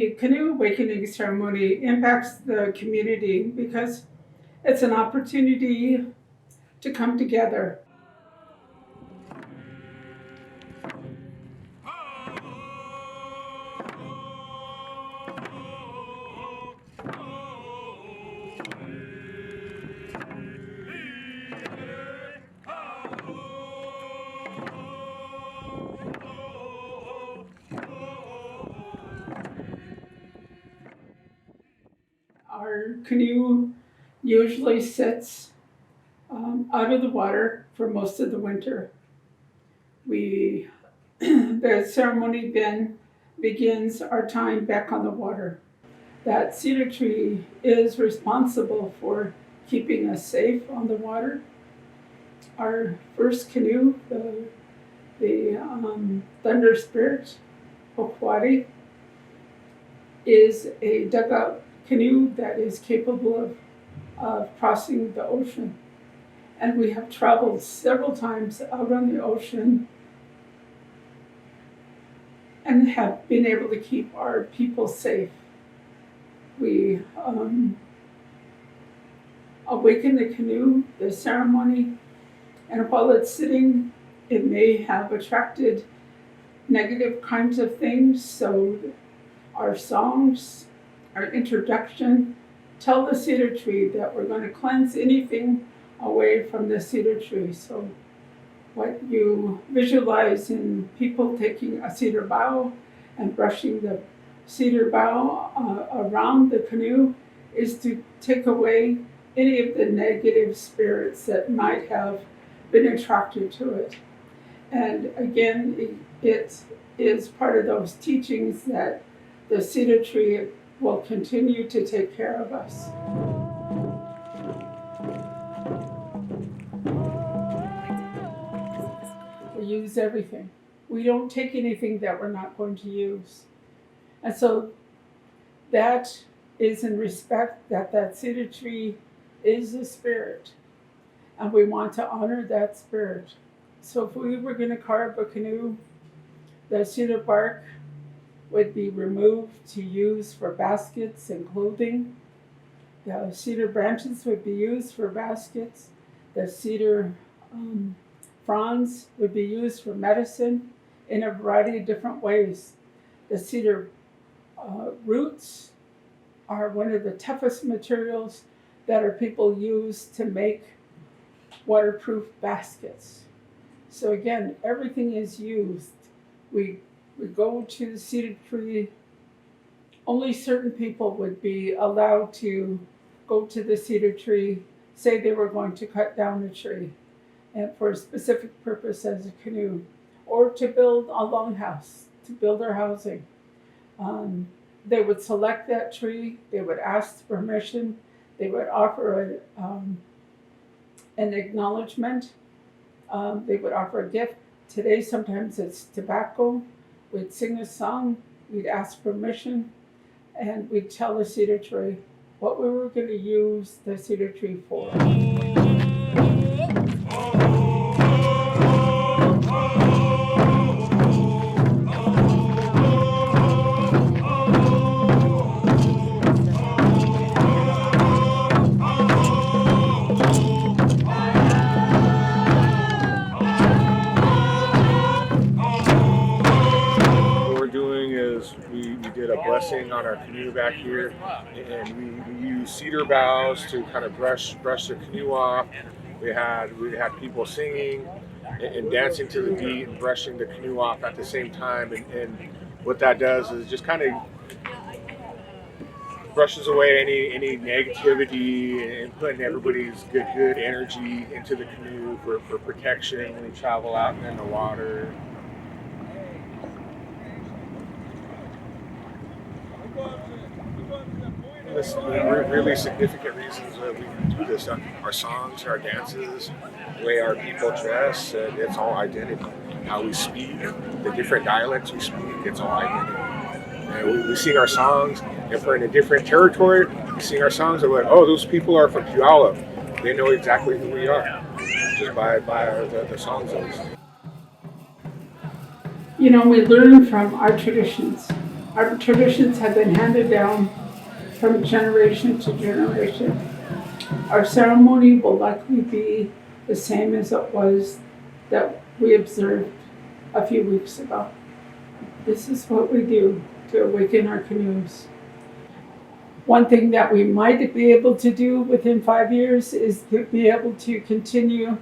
The canoe awakening ceremony impacts the community because it's an opportunity to come together. Our canoe usually sits out of the water for most of the winter. We the ceremony then begins our time back on the water. That cedar tree is responsible for keeping us safe on the water. Our first canoe, the Thunder Spirit, Hokwati, is a dugout canoe that is capable of crossing the ocean. And we have traveled several times out on the ocean and have been able to keep our people safe. We awaken the canoe, the ceremony, and while it's sitting, it may have attracted negative kinds of things. So our songs, our introduction, tell the cedar tree that we're going to cleanse anything away from the cedar tree. So what you visualize in people taking a cedar bough and brushing the cedar bough around the canoe is to take away any of the negative spirits that might have been attracted to it. And again, it is part of those teachings that the cedar tree will continue to take care of us. We use everything. We don't take anything that we're not going to use. And so that is in respect that cedar tree is a spirit. And we want to honor that spirit. So if we were going to carve a canoe, the cedar bark would be removed to use for baskets and clothing. The cedar branches would be used for baskets. The cedar fronds would be used for medicine in a variety of different ways. The cedar roots are one of the toughest materials that our people use to make waterproof baskets. So again, everything is used. We go to the cedar tree. Only certain people would be allowed to go to the cedar tree, say they were going to cut down a tree and for a specific purpose as a canoe, or to build a longhouse, to build their housing. They would select that tree, they would ask permission, they would offer an acknowledgement, they would offer a gift. Today, sometimes it's tobacco. We'd sing a song, we'd ask permission, and we'd tell the cedar tree what we were going to use the cedar tree for. We did a blessing on our canoe back here, and we used cedar boughs to kind of brush the canoe off. We had people singing and dancing to the beat and brushing the canoe off at the same time. And what that does is just kind of brushes away any negativity and putting everybody's good energy into the canoe for protection when we travel out in the water. There's really significant reasons that we do this. Our songs, our dances, the way our people dress, it's all identity. How we speak, the different dialects we speak, it's all identity. And we sing our songs. If we're in a different territory, we sing our songs and we're like, oh, those people are from Puyallup. They know exactly who we are just by the songs that we sing. You know, we learn from our traditions. Our traditions have been handed down from generation to generation. Our ceremony will likely be the same as it was that we observed a few weeks ago. This is what we do to awaken our canoes. One thing that we might be able to do within 5 years is to be able to continue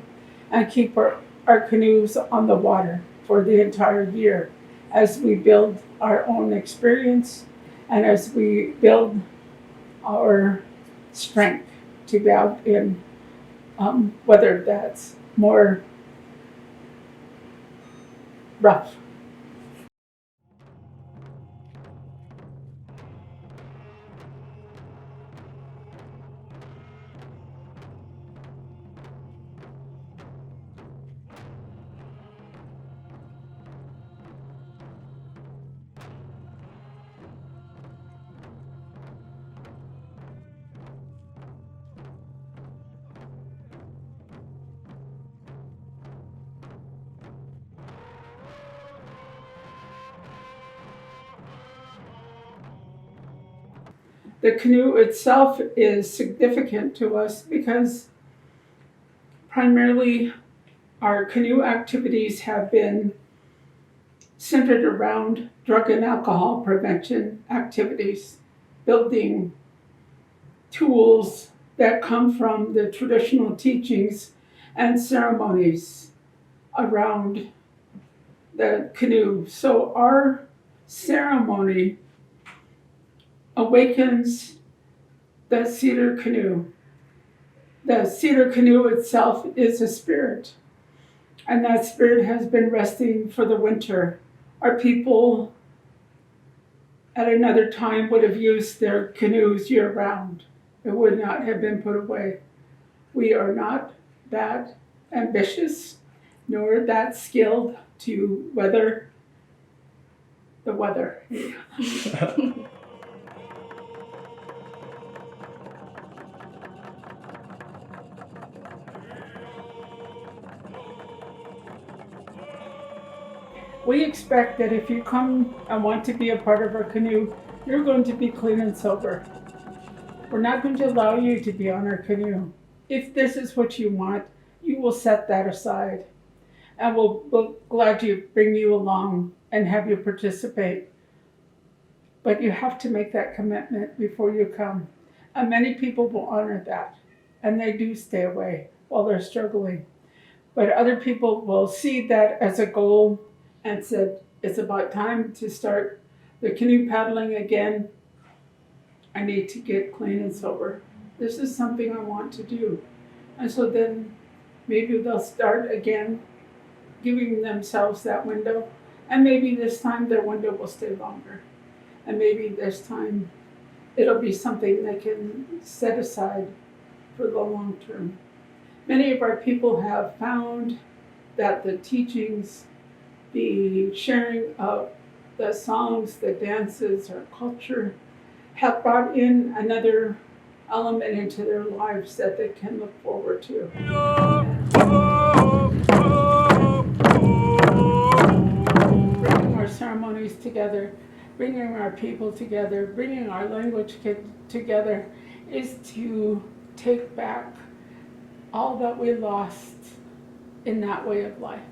and keep our canoes on the water for the entire year as we build our own experience and as we build our strength to be out in weather that's more rough. The canoe itself is significant to us because primarily our canoe activities have been centered around drug and alcohol prevention activities, building tools that come from the traditional teachings and ceremonies around the canoe. So our ceremony awakens the cedar canoe. The cedar canoe itself is a spirit, and that spirit has been resting for the winter. Our people at another time would have used their canoes year round. It would not have been put away. We are not that ambitious nor that skilled to weather the weather. We expect that if you come and want to be a part of our canoe, you're going to be clean and sober. We're not going to allow you to be on our canoe. If this is what you want, you will set that aside. And we'll glad to bring you along and have you participate. But you have to make that commitment before you come. And many people will honor that. And they do stay away while they're struggling. But other people will see that as a goal and said, it's about time to start the canoe paddling again. I need to get clean and sober. This is something I want to do. And so then maybe they'll start again, giving themselves that window. And maybe this time their window will stay longer. And maybe this time it'll be something they can set aside for the long term. Many of our people have found that the teachings, the sharing of the songs, the dances, our culture, have brought in another element into their lives that they can look forward to. Bringing our ceremonies together, bringing our people together, bringing our language together is to take back all that we lost in that way of life.